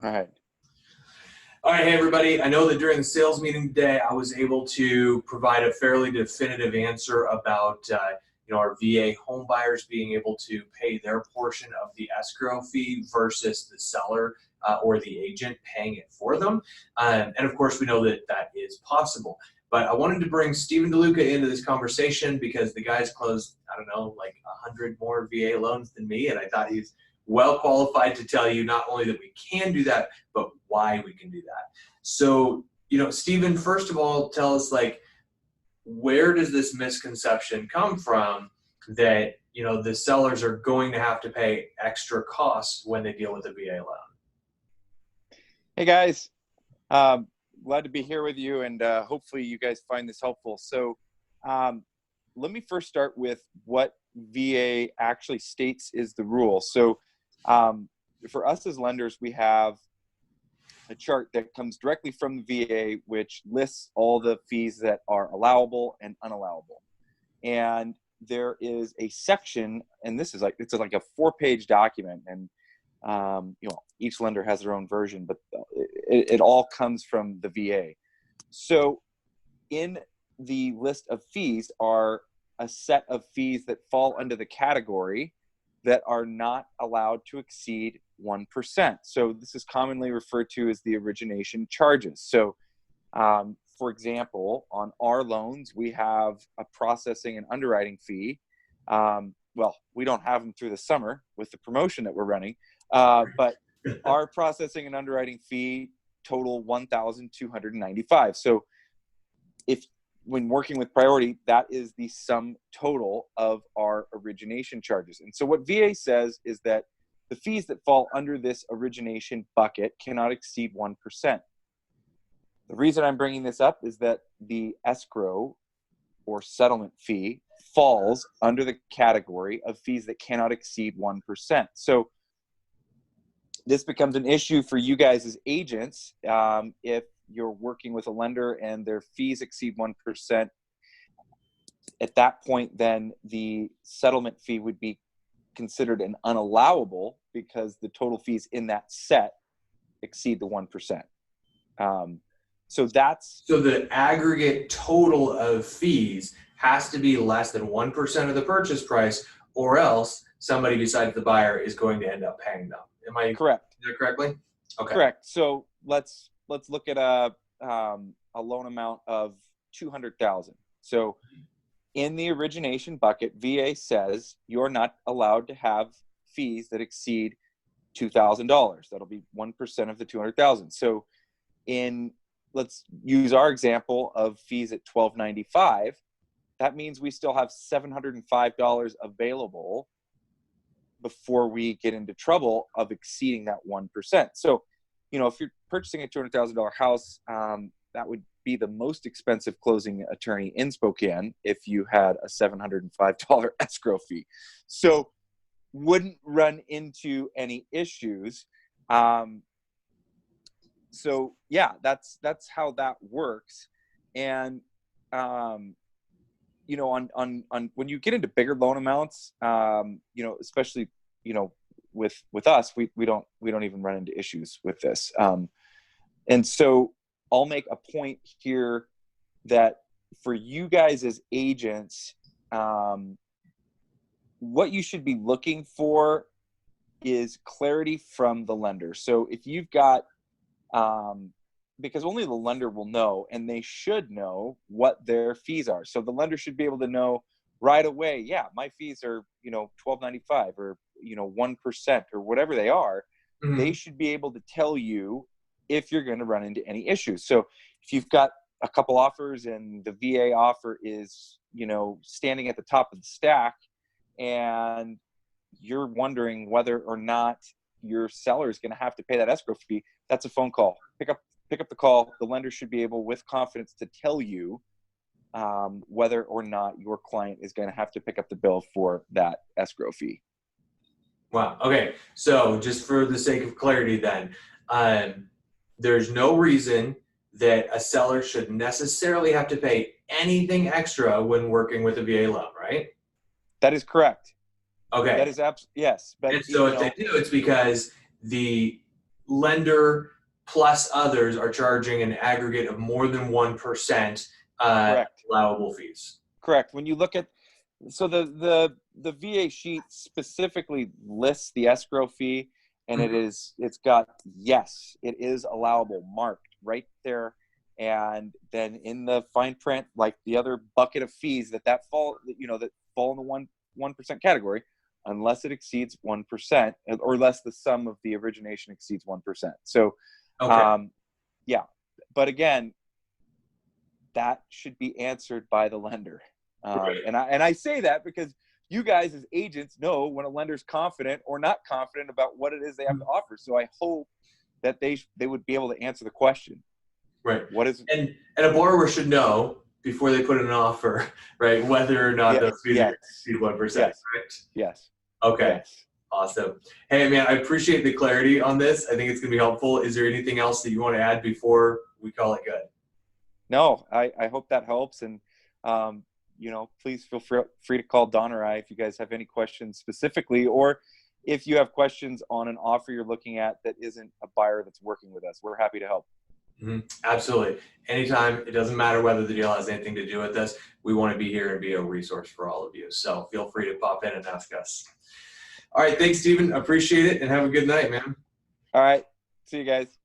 All right. All right, hey everybody. I know that during the sales meeting today, I was able to provide a fairly definitive answer about our VA home buyers being able to pay their portion of the escrow fee versus the seller or the agent paying it for them. And of course, we know that that is possible. But I wanted to bring Stephen DeLuca into this conversation because the guy's closed, I don't know, like 100 more VA loans than me, and I thought he's well qualified to tell you not only that we can do that, but why we can do that. So, Stephen, first of all, tell us, where does this misconception come from that, the sellers are going to have to pay extra costs when they deal with a VA loan? Hey guys, glad to be here with you, and hopefully you guys find this helpful. So let me first start with what VA actually states is the rule. So for us as lenders, we have a chart that comes directly from the VA, which lists all the fees that are allowable and unallowable. And there is a section, and it's like a 4-page document, and each lender has their own version, but it all comes from the VA. So in the list of fees are a set of fees that fall under the category that are not allowed to exceed 1%. So this is commonly referred to as the origination charges. So for example, on our loans, we have a processing and underwriting fee. Well, we don't have them through the summer with the promotion that we're running, but our processing and underwriting fee total $1,295. So when working with Priority, that is the sum total of our origination charges. And so what VA says is that the fees that fall under this origination bucket cannot exceed 1%. The reason I'm bringing this up is that the escrow or settlement fee falls under the category of fees that cannot exceed 1%. So this becomes an issue for you guys as agents if you're working with a lender and their fees exceed 1%. At that point, then the settlement fee would be considered an unallowable because the total fees in that set exceed the 1%. So the aggregate total of fees has to be less than 1% of the purchase price, or else somebody besides the buyer is going to end up paying them. Am I correct? Is that correctly? Okay. Correct. So let's look at a loan amount of $200,000. So in the origination bucket, VA says you're not allowed to have fees that exceed $2,000. That'll be 1% of the $200,000. So let's use our example of fees at $1,295. That means we still have $705 available before we get into trouble of exceeding that 1%. So, if you're purchasing a $200,000 house, that would be the most expensive closing attorney in Spokane if you had a $705 escrow fee. So wouldn't run into any issues. So yeah, that's how that works. And on when you get into bigger loan amounts, especially with us, we don't even run into issues with this. And so I'll make a point here that for you guys as agents, what you should be looking for is clarity from the lender. So if you've got, because only the lender will know, and they should know what their fees are. So the lender should be able to know right away, yeah, my fees are, $1,295 or, 1% or whatever they are. Mm-hmm. They should be able to tell you if you're going to run into any issues. So if you've got a couple offers and the VA offer is, standing at the top of the stack, and you're wondering whether or not your seller is going to have to pay that escrow fee, that's a phone call. Pick up the call. The lender should be able, with confidence, to tell you whether or not your client is going to have to pick up the bill for that escrow fee. Wow. Okay. So just for the sake of clarity then, there's no reason that a seller should necessarily have to pay anything extra when working with a VA loan, right? That is correct. Okay. That is yes. But and so if they do, it's because the lender plus others are charging an aggregate of more than 1% Correct. allowable fees. Correct. When you look at, so the VA sheet specifically lists the escrow fee, and it's got, yes, it is allowable marked right there. And then in the fine print, like the other bucket of fees that fall in the 1% category, unless it exceeds 1%, or less the sum of the origination exceeds 1%. So, Okay. yeah. But again, that should be answered by the lender. Right. And I say that because you guys as agents know when a lender's confident or not confident about what it is they have to offer. So I hope that they would be able to answer the question. Right. What is and a borrower should know before they put in an offer, right, whether or not those fees are going to exceed 1%. Yes. Correct? Yes. Okay. Yes. Awesome. Hey, man, I appreciate the clarity on this. I think it's going to be helpful. Is there anything else that you want to add before we call it good? No, I hope that helps. And, please feel free to call Don or I if you guys have any questions specifically, or if you have questions on an offer you're looking at that isn't a buyer that's working with us. We're happy to help. Absolutely. Anytime. It doesn't matter whether the deal has anything to do with us. We want to be here and be a resource for all of you. So feel free to pop in and ask us. All right. Thanks, Stephen. Appreciate it, and have a good night, man. All right. See you guys.